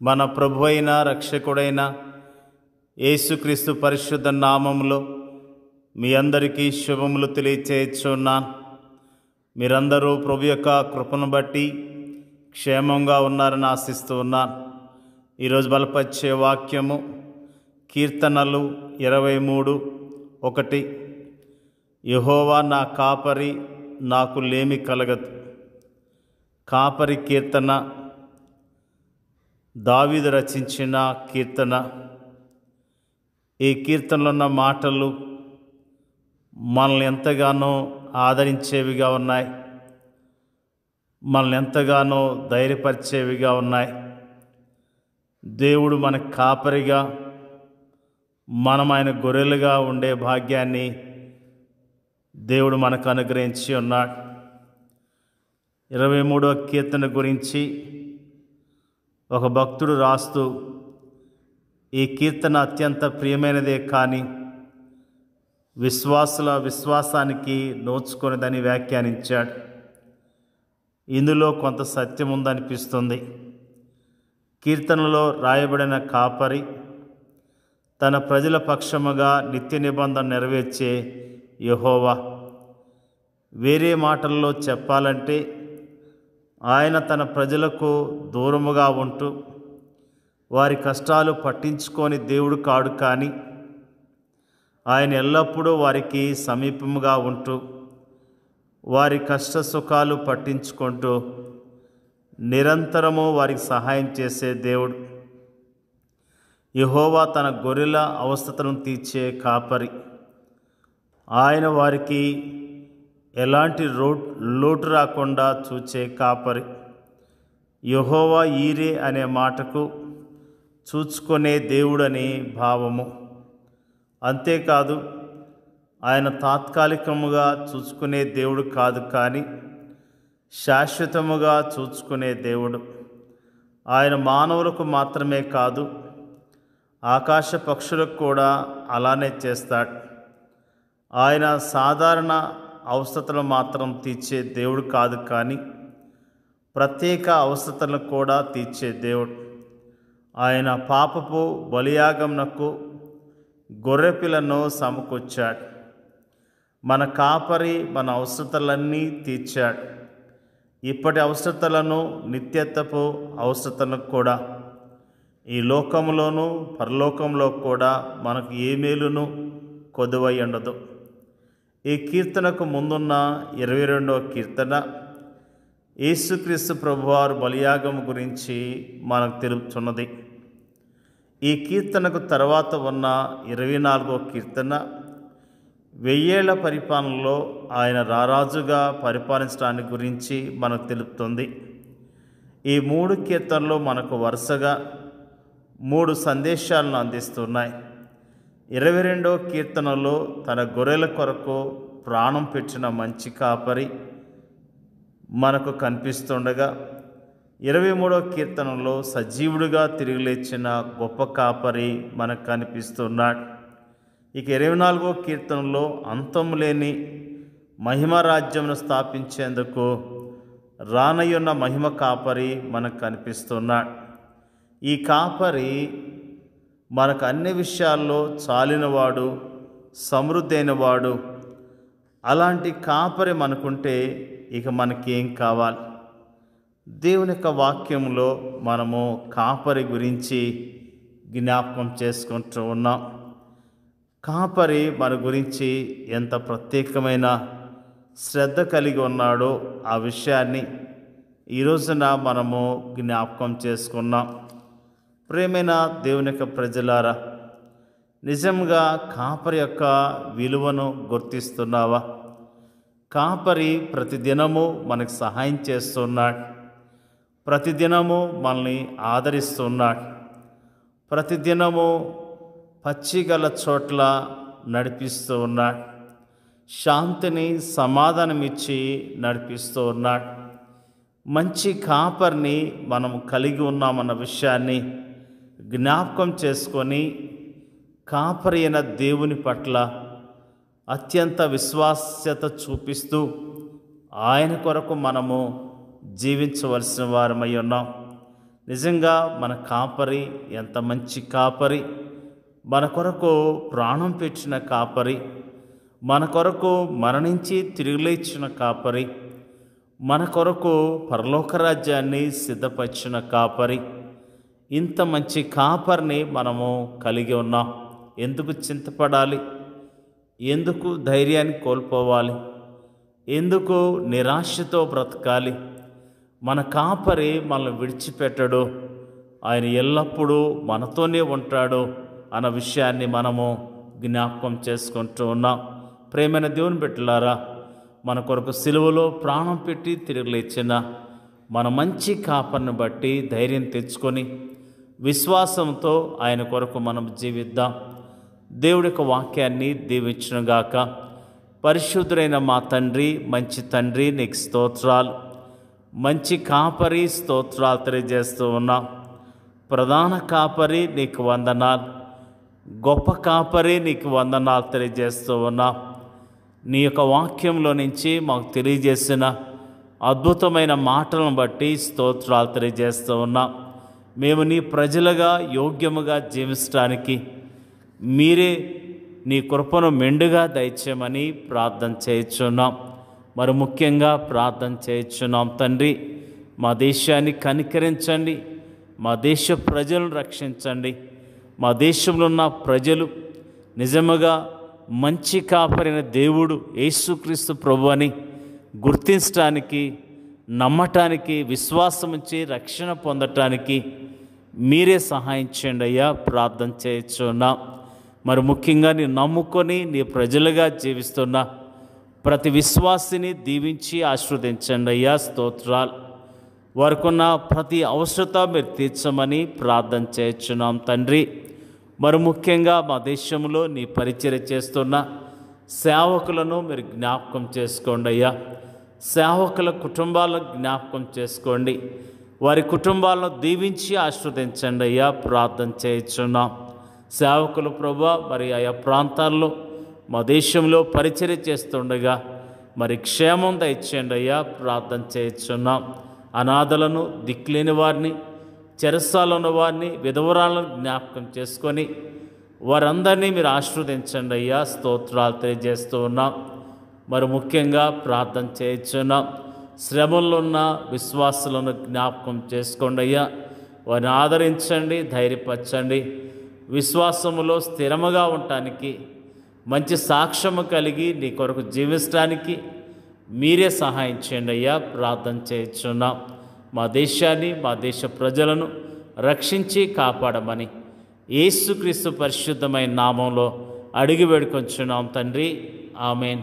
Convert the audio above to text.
మన ప్రభు అయిన రక్షకుడైన యేసుక్రీస్తు పరిశుద్ధ నామములో మీ అందరికీ శుభములు తెలియచేయుచున్నాను. మీరందరూ ప్రభు యొక్క కృపను బట్టి క్షేమంగా ఉన్నారని ఆశిస్తూ ఉన్నాను. ఈరోజు బలపరిచే వాక్యము కీర్తనలు 23:1. యెహోవా నా కాపరి, నాకు లేమి కలగదు. కాపరి కీర్తన దావీదు రచించిన కీర్తన. ఈ కీర్తనలో ఉన్న మాటలు మనల్ని ఎంతగానో ఆదరించేవిగా ఉన్నాయి, మనల్ని ఎంతగానో ధైర్యపరిచేవిగా ఉన్నాయి. దేవుడు మన కాపరిగా, మనం ఆయన గొర్రెలుగా ఉండే భాగ్యాన్ని దేవుడు మనకు అనుగ్రహించి ఉన్నాడు. 23వ కీర్తన గురించి ఒక భక్తుడు రాస్తూ, ఈ కీర్తన అత్యంత ప్రియమైనదే కానీ విశ్వాసుల విశ్వాసానికి నోచుకొనిదని వ్యాఖ్యానించాడు. ఇందులో కొంత సత్యం ఉందనిపిస్తుంది. కీర్తనలో రాయబడిన కాపరి తన ప్రజల పక్షముగా నిత్య నిబంధన నెరవేర్చే యెహోవా. వేరే మాటల్లో చెప్పాలంటే ఆయన తన ప్రజలకు దూరముగా ఉంటూ వారి కష్టాలు పట్టించుకొని దేవుడు కాడు, కానీ ఆయన ఎల్లప్పుడూ వారికి సమీపముగా ఉంటూ వారి కష్ట సుఖాలు పట్టించుకుంటూ నిరంతరము వారికి సహాయం చేసే దేవుడు. యెహోవా తన గొర్రెల అవస్థతను తీర్చే కాపరి. ఆయన వారికి ఎలాంటి లోటు రాకుండా చూచే కాపరి. యెహోవా ఈరే అనే మాటకు చూచుకునే దేవుడని భావము. అంతేకాదు, ఆయన తాత్కాలికముగా చూచుకునే దేవుడు కాదు, కానీ శాశ్వతముగా చూచుకునే దేవుడు. ఆయన మానవులకు మాత్రమే కాదు, ఆకాశ పక్షులకు కూడా అలానే చేస్తాడు. ఆయన సాధారణ అవసరతలు మాత్రం తీర్చే దేవుడు కాదు, కానీ ప్రత్యేక అవసరతలను కూడా తీర్చే దేవుడు. ఆయన పాపపు బలియాగమునకు గొర్రెపిల్లను సమకూర్చాడు. మన కాపరి మన అవసరతలన్నీ తీర్చాడు. ఇప్పటి అవసరతలను, నిత్యత్వపు అవసరతలను కూడా. ఈ లోకంలోనూ పరలోకంలో కూడా మనకు ఏ మేలును కొదువై ఉండదు. ఈ కీర్తనకు ముందున్న 22వ కీర్తన యేసుక్రీస్తు ప్రభువారు బలియాగం గురించి మనకు తెలుపుతున్నది. ఈ కీర్తనకు తర్వాత ఉన్న 24వ కీర్తన 1000 ఏళ్ల పరిపాలనలో ఆయన రారాజుగా పరిపాలించడానికి గురించి మనకు తెలుపుతుంది. ఈ 3 కీర్తనలు మనకు వరుసగా 3 సందేశాలను అందిస్తున్నాయి. 22వ కీర్తనలో తన గొర్రెల కొరకు ప్రాణం పెట్టిన మంచి కాపరి మనకు కనిపిస్తుండగా, 23వ కీర్తనలో సజీవుడిగా తిరిగి లేచిన గొప్ప కాపరి మనకు కనిపిస్తున్నాడు. ఇక 24వ కీర్తనలో అంతం లేని మహిమ రాజ్యమును స్థాపించేందుకు రానయ్యున్న మహిమ కాపరి మనకు కనిపిస్తున్నాడు. ఈ కాపరి మనకు అన్ని విషయాల్లో చాలినవాడు, సమృద్ధి అయినవాడు. అలాంటి కాపరి మనకుంటే ఇక మనకేం కావాలి? దేవుని యొక్క వాక్యంలో మనము కాపరి గురించి జ్ఞాపకం చేసుకుంటూ ఉన్నాం. కాపరి మన గురించి ఎంత ప్రత్యేకమైన శ్రద్ధ కలిగి ఉన్నాడో ఆ విషయాన్ని ఈరోజున మనము జ్ఞాపకం చేసుకున్నాం. ప్రేమైన దేవుని యొక్క ప్రజలారా, నిజంగా కాపరి యొక్క విలువను గుర్తిస్తున్నావా? కాపరి ప్రతిదినము మనకు సహాయం చేస్తున్నాడు, ప్రతిదినము మనల్ని ఆదరిస్తున్నాడు, ప్రతిదినము పచ్చిగల చోట్ల నడిపిస్తూ ఉన్నాడు, శాంతిని సమాధానమిచ్చి నడిపిస్తూ ఉన్నాడు. మంచి కాపరిని మనం కలిగి ఉన్నామన్న విషయాన్ని జ్ఞాపకం చేసుకొని కాపరి అయిన దేవుని పట్ల అత్యంత విశ్వాస్యత చూపిస్తూ ఆయన కొరకు మనము జీవించవలసిన వారమై ఉన్నాం. నిజంగా మన కాపరి ఎంత మంచి కాపరి, మన కొరకు ప్రాణం పెట్టిన కాపరి, మన కొరకు మరణించి తిరిగి లేచిన కాపరి, మన కొరకు పరలోక రాజ్యాన్ని సిద్ధపరిచిన కాపరి. ఇంత మంచి కాపరిని మనము కలిగి ఉన్నాం. ఎందుకు చింతపడాలి? ఎందుకు ధైర్యాన్ని కోల్పోవాలి? ఎందుకు నిరాశతో బ్రతకాలి? మన కాపరి మనల్ని విడిచిపెట్టడు, ఆయన ఎల్లప్పుడూ మనతోనే ఉంటాడు అన్న విషయాన్ని మనము జ్ఞాపకం చేసుకుంటూ ఉన్నాం. ప్రేమైన దేవుని బిడ్డలారా, మన కొరకు సిలువలో ప్రాణం పెట్టి తిరిగి లేచిన మన మంచి కాపరిని బట్టి ధైర్యం తెచ్చుకొని విశ్వాసంతో ఆయన కొరకు మనం జీవిద్దాం. దేవుడి యొక్క వాక్యాన్ని దీవించునుగాక. పరిశుద్ధుడైన మా తండ్రి, మంచి తండ్రి, నీకు స్తోత్రాలు. మంచి కాపరి, స్తోత్రాలు తెలియజేస్తూ ఉన్నాం. ప్రధాన కాపరి నీకు వందనాలు. గొప్ప కాపరి నీకు వందనాలు తెలియజేస్తూ ఉన్నాం. నీ యొక్క వాక్యంలో నుంచి మాకు తెలియజేసిన అద్భుతమైన మాటలను బట్టి స్తోత్రాలు తెలియజేస్తూ ఉన్నాం. మేము నీ ప్రజలుగా యోగ్యముగా జీవించడానికి మీరే నీ కృపను మెండుగా దయచేయమని ప్రార్థన చేయుచున్నాం. మరి ముఖ్యంగా ప్రార్థన చేయుచున్నాం తండ్రి, మా దేశాన్ని కనికరించండి, మా దేశ ప్రజలను రక్షించండి. మా దేశంలో ఉన్న ప్రజలు నిజముగా మంచి కాపరిన దేవుడు యేసుక్రీస్తు ప్రభు అని గుర్తించడానికి, నమ్మటానికి, విశ్వాసం ఉంచి రక్షణ పొందటానికి మీరే సహాయం చేయండి అయ్యా. ప్రార్థన చేయుచున్నాం. మరి ముఖ్యంగా నీ నమ్ముకొని నీ ప్రజలుగా జీవిస్తున్న ప్రతి విశ్వాసిని దీవించి ఆశీర్వదించండి అయ్యా. స్తోత్రాలు. వారికున్న ప్రతి అవసరత మీరు తీర్చమని ప్రార్థన చేయుచున్నాం తండ్రి. మరి ముఖ్యంగా మా దేశంలో నీ పరిచర్య చేస్తున్న సేవకులను మీరు జ్ఞాపకం చేసుకోండి అయ్యా. సేవకుల కుటుంబాలను జ్ఞాపకం చేసుకోండి. వారి కుటుంబాలను దీవించి ఆశీర్వదించండి అయ్యా. ప్రార్థన చేయుచున్నాం. సేవకులు ప్రభువా మరి ఆయా ప్రాంతాల్లో మా దేశంలో పరిచర్య చేస్తుండగా మరి క్షేమం దయచేయండి అయ్యా. ప్రార్థన చేయుచున్నాం. అనాథలను, దిక్కులేని వారిని, చెరసాలలో ఉన్న వారిని, విధవరాలను జ్ఞాపకం చేసుకొని వారందరినీ మీరు ఆశీర్వదించండి అయ్యా. స్తోత్రాలు తెలియజేస్తూ ఉన్నాం. మరి ముఖ్యంగా ప్రార్థన చేయుచున్నాం. శ్రమల్లో ఉన్న విశ్వాసులను జ్ఞాపకం చేసుకోండి అయ్యా. వారిని ఆదరించండి, ధైర్యపరచండి. విశ్వాసములో స్థిరముగా ఉండటానికి, మంచి సాక్ష్యము కలిగి నీ కొరకు జీవించడానికి మీరే సహాయం చేయండి అయ్యా. ప్రార్థన చేయుచున్నాం. మా దేశాన్ని, మా దేశ ప్రజలను రక్షించి కాపాడమని యేసుక్రీస్తు పరిశుద్ధమైన నామంలో అడిగి వేడుకొంచున్నాం తండ్రి. ఆమేన్.